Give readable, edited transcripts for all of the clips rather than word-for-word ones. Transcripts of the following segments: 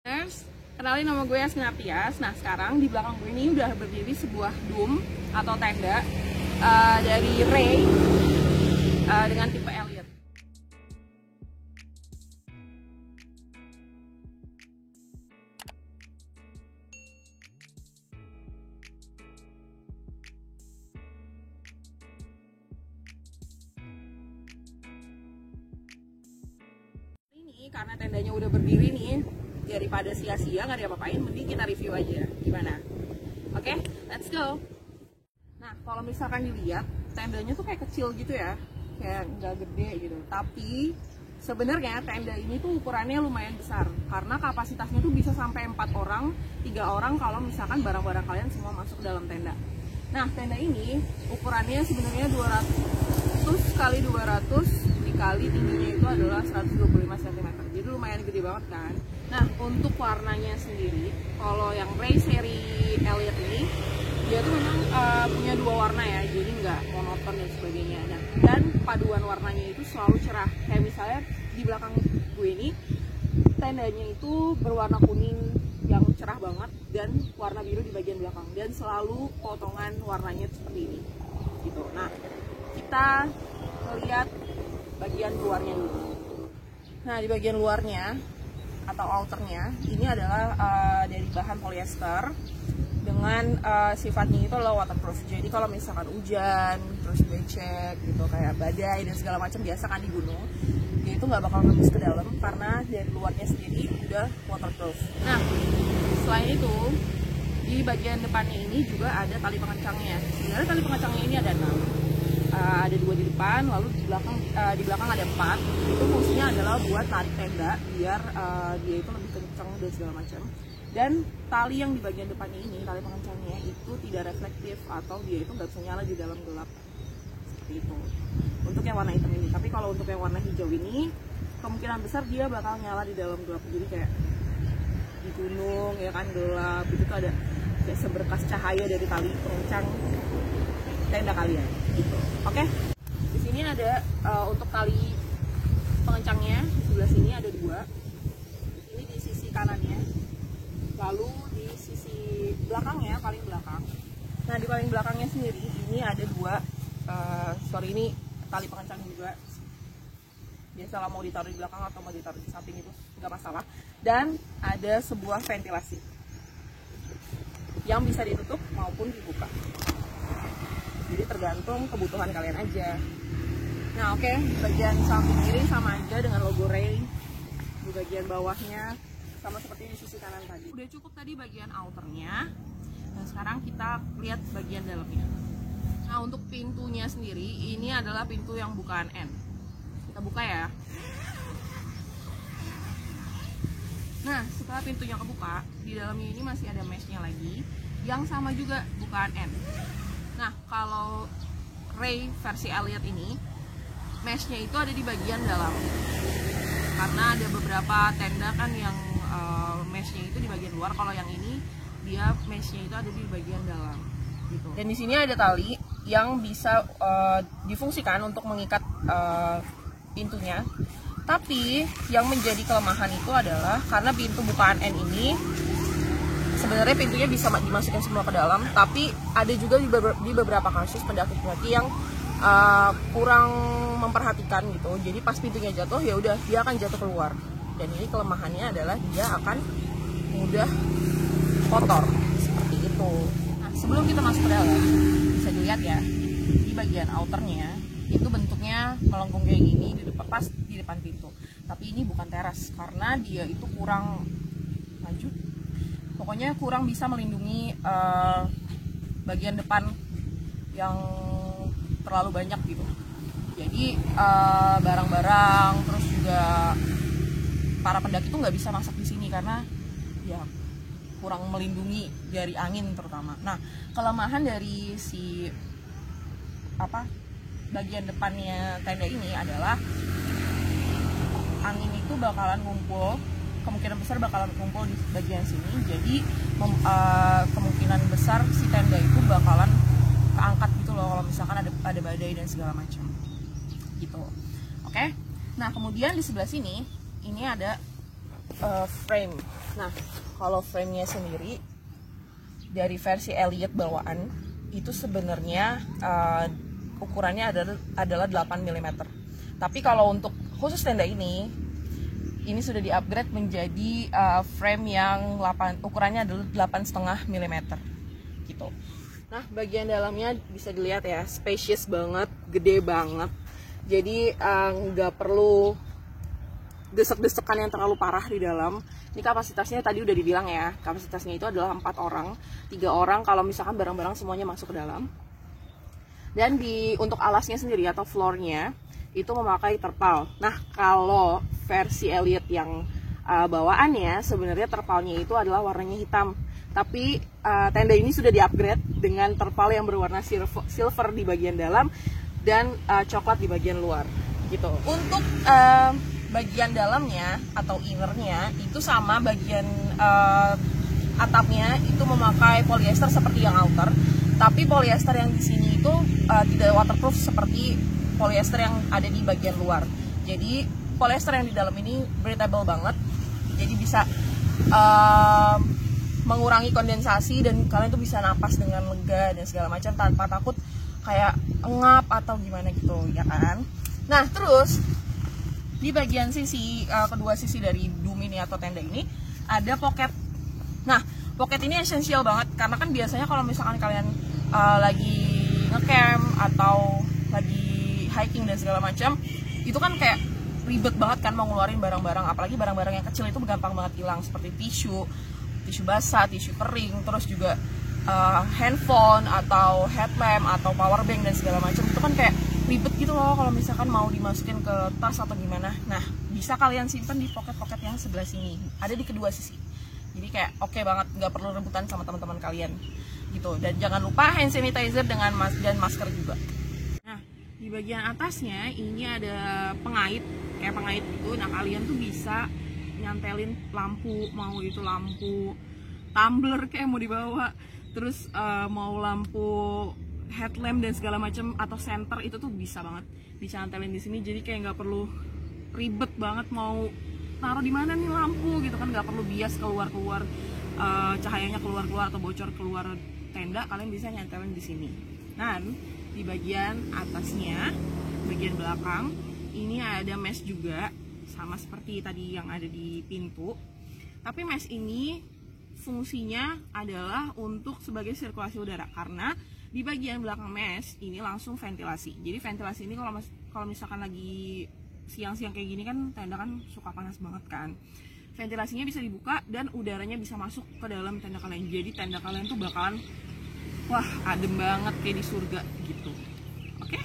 Kenalin, nama gue Yasmin Aptias. Nah, sekarang di belakang gue ini udah berdiri sebuah dome atau tenda dari Ray dengan tipe Elliott. Ini karena tendanya udah berdiri nih, daripada sia-sia nggak diapa-apain, mending kita review aja gimana. Oke, let's go. Nah, kalau misalkan dilihat tendanya tuh kayak kecil gitu ya, kayak nggak gede gitu, tapi sebenarnya tenda ini tuh ukurannya lumayan besar karena kapasitasnya tuh bisa sampai 4 orang, 3 orang kalau misalkan barang-barang kalian semua masuk ke dalam tenda. Nah, tenda ini ukurannya sebenarnya 200 kali 200 dikali tingginya itu adalah 125 cm. Jadi lumayan gede banget kan. Nah, untuk warnanya sendiri, kalau yang Ray seri Elliott ini, dia tuh memang punya 2 warna ya, jadi nggak monoton dan sebagainya. Nah, dan paduan warnanya itu selalu cerah. Kayak misalnya di belakang gue ini, tendanya itu berwarna kuning yang cerah banget dan warna biru di bagian belakang, dan selalu potongan warnanya seperti ini gitu. Nah, kita lihat bagian luarnya dulu. Nah, di bagian luarnya atau outernya ini adalah dari bahan polyester dengan sifatnya itu adalah waterproof. Jadi kalau misalkan hujan, terus becek gitu, kayak badai dan segala macam biasa kan di gunung, dia itu nggak bakal nembus ke dalam karena dari luarnya sendiri udah waterproof. Nah, selain itu di bagian depannya ini juga ada tali pengencangnya. Sebenarnya tali pengencangnya ini ada 6. Ada 2 di depan, lalu di belakang ada 4. Itu fungsinya adalah buat tarik tenda biar dia itu lebih kencang dan segala macam. Dan tali yang di bagian depannya ini, tali pengencangnya itu tidak reflektif atau dia itu nggak bisa nyala di dalam gelap seperti itu. Untuk yang warna hitam ini, tapi kalau untuk yang warna hijau ini kemungkinan besar dia bakal nyala di dalam gelap. Jadi kayak di gunung ya kan gelap, itu tuh ada kayak seberkas cahaya dari tali pengencang tenda kalian gitu. Oke. Di sini ada untuk tali pengencangnya, di sebelah sini ada 2. Ini di sisi kanannya. Lalu di sisi belakangnya, paling belakang. Nah, di paling belakangnya sendiri ini ada 2 ini tali pengencang juga. Biasalah mau ditaruh di belakang atau mau ditaruh di samping itu nggak masalah. Dan ada sebuah ventilasi yang bisa ditutup maupun dibuka. Jadi tergantung kebutuhan kalian aja. Nah, oke, bagian samping kiri sama aja dengan logo Ray. Di bagian bawahnya sama seperti di sisi kanan tadi. Udah cukup tadi bagian outernya. Dan sekarang kita lihat bagian dalamnya. Nah, untuk pintunya sendiri ini adalah pintu yang bukaan N. Kita buka ya. Nah, setelah pintunya kebuka, di dalamnya ini masih ada meshnya lagi yang sama juga bukaan N. Nah, kalau Ray versi Elliott ini, meshnya itu ada di bagian dalam. Karena ada beberapa tenda kan yang meshnya itu di bagian luar. Kalau yang ini, dia meshnya itu ada di bagian dalam. Gitu. Dan di sini ada tali yang bisa difungsikan untuk mengikat pintunya. Tapi yang menjadi kelemahan itu adalah karena pintu bukaan N ini sebenarnya pintunya bisa dimasukin semua ke dalam, tapi ada juga di beberapa kasus pendaki-pendaki yang kurang memperhatikan gitu. Jadi pas pintunya jatuh ya udah dia akan jatuh keluar. Dan ini kelemahannya adalah dia akan mudah kotor seperti itu. Nah, sebelum kita masuk ke dalam, bisa dilihat ya di bagian outernya itu bentuknya melengkung kayak gini di depan, pas di depan pintu. Tapi ini bukan teras karena dia itu kurang maju. Pokoknya kurang bisa melindungi bagian depan yang terlalu banyak gitu. Jadi barang-barang terus juga para pendaki itu nggak bisa masak di sini karena ya kurang melindungi dari angin terutama. Nah, kelemahan dari si bagian depannya tenda ini adalah angin itu bakalan ngumpul, kemungkinan besar bakalan kumpul di bagian sini. Jadi kemungkinan besar si tenda itu bakalan keangkat gitu loh kalau misalkan ada badai dan segala macam gitu. Oke. Nah, kemudian di sebelah sini ini ada frame. Nah, kalau framenya sendiri dari versi Elliot bawaan itu sebenarnya ukurannya adalah 8 mm. Tapi kalau untuk khusus tenda ini sudah di-upgrade menjadi frame yang ukurannya adalah 8,5 mm gitu. Nah, bagian dalamnya bisa dilihat ya, spacious banget, gede banget. Jadi nggak perlu desek-desekan yang terlalu parah di dalam. Ini kapasitasnya tadi udah dibilang ya, kapasitasnya itu adalah 4 orang, 3 orang kalau misalkan barang-barang semuanya masuk ke dalam. Dan untuk alasnya sendiri atau floornya itu memakai terpal. Nah, kalau versi Elliot yang bawaannya sebenarnya terpalnya itu adalah warnanya hitam. Tapi tenda ini sudah di-upgrade dengan terpal yang berwarna silver di bagian dalam dan coklat di bagian luar gitu. Untuk bagian dalamnya atau innernya itu sama, bagian atapnya itu memakai polyester seperti yang outer, tapi polyester yang di sini itu tidak waterproof seperti polyester yang ada di bagian luar. Jadi polyester yang di dalam ini breathable banget, jadi bisa mengurangi kondensasi dan kalian tuh bisa napas dengan lega dan segala macam tanpa takut kayak ngap atau gimana gitu ya kan. Nah, terus di bagian sisi kedua sisi dari dum ini atau tenda ini ada pocket. Nah, pocket ini esensial banget karena kan biasanya kalau misalkan kalian lagi ngecamp atau lagi hiking dan segala macam, itu kan kayak ribet banget kan mau ngeluarin barang-barang, apalagi barang-barang yang kecil itu gampang banget hilang seperti tisu basah, tisu kering, terus juga handphone atau headlamp atau power bank dan segala macam. Itu kan kayak ribet gitu loh kalau misalkan mau dimasukin ke tas atau gimana. Nah, bisa kalian simpan di pocket-pocket yang sebelah sini, ada di kedua sisi. Jadi kayak oke banget, nggak perlu rebutan sama teman-teman kalian gitu. Dan jangan lupa hand sanitizer dan masker juga. Nah, di bagian atasnya ini ada pengait, kayak pengait itu. Nah, kalian tuh bisa nyantelin lampu, mau itu lampu tumbler kayak mau dibawa, terus mau lampu headlamp dan segala macam atau center, itu tuh bisa banget dicantelin di sini. Jadi kayak nggak perlu ribet banget mau taruh di mana nih lampu gitu kan, nggak perlu bias keluar cahayanya keluar atau bocor keluar tenda, kalian bisa nyantelin di sini. Dan di bagian atasnya, bagian belakang ini ada mesh juga sama seperti tadi yang ada di pintu, tapi mesh ini fungsinya adalah untuk sebagai sirkulasi udara karena di bagian belakang mesh ini langsung ventilasi. Jadi ventilasi ini kalau misalkan lagi siang-siang kayak gini kan tenda kan suka panas banget kan, ventilasinya bisa dibuka dan udaranya bisa masuk ke dalam tenda kalian. Jadi tenda kalian tuh bakalan wah adem banget kayak di surga gitu. Oke?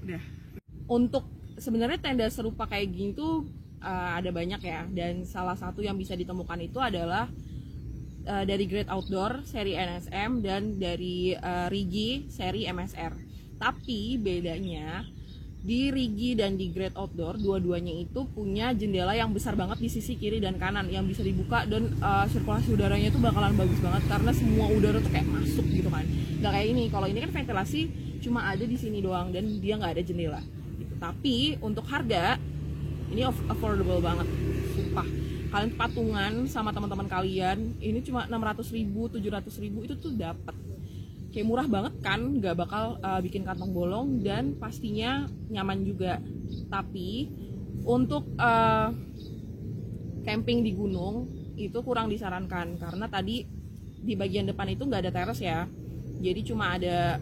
Udah. Untuk sebenarnya tenda serupa kayak gini tuh ada banyak ya, dan salah satu yang bisa ditemukan itu adalah dari Great Outdoor seri NSM dan dari Rigi seri MSR. Tapi bedanya di Rigi dan di Great Outdoor dua-duanya itu punya jendela yang besar banget di sisi kiri dan kanan yang bisa dibuka, dan sirkulasi udaranya itu bakalan bagus banget karena semua udara tuh kayak masuk gitu kan. Nggak kayak ini, kalau ini kan ventilasi cuma ada di sini doang dan dia nggak ada jendela gitu. Tapi untuk harga ini affordable banget, sumpah. Kalian patungan sama teman-teman kalian ini cuma 600.000, 700.000 itu tuh dapat. Kayak murah banget kan, nggak bakal bikin kantong bolong dan pastinya nyaman juga. Tapi untuk camping di gunung itu kurang disarankan karena tadi di bagian depan itu nggak ada teras ya, jadi cuma ada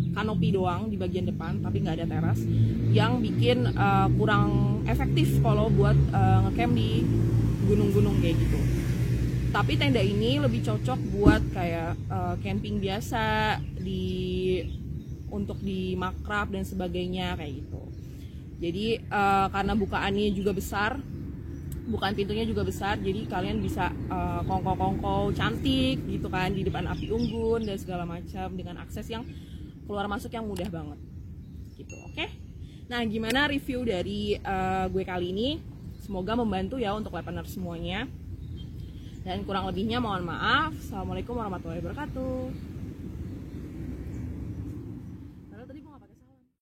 kanopi doang di bagian depan tapi nggak ada teras, yang bikin kurang efektif kalau buat ngecamp di gunung-gunung kayak gitu. Tapi tenda ini lebih cocok buat kayak camping biasa untuk di makrab dan sebagainya kayak gitu. Jadi karena bukaannya juga besar, bukaan pintunya juga besar, jadi kalian bisa kongko-kongko cantik gitu kan di depan api unggun dan segala macam dengan akses yang keluar masuk yang mudah banget gitu. Oke? Nah, gimana review dari gue kali ini? Semoga membantu ya untuk weaponer semuanya. Dan kurang lebihnya mohon maaf. Assalamualaikum warahmatullahi wabarakatuh.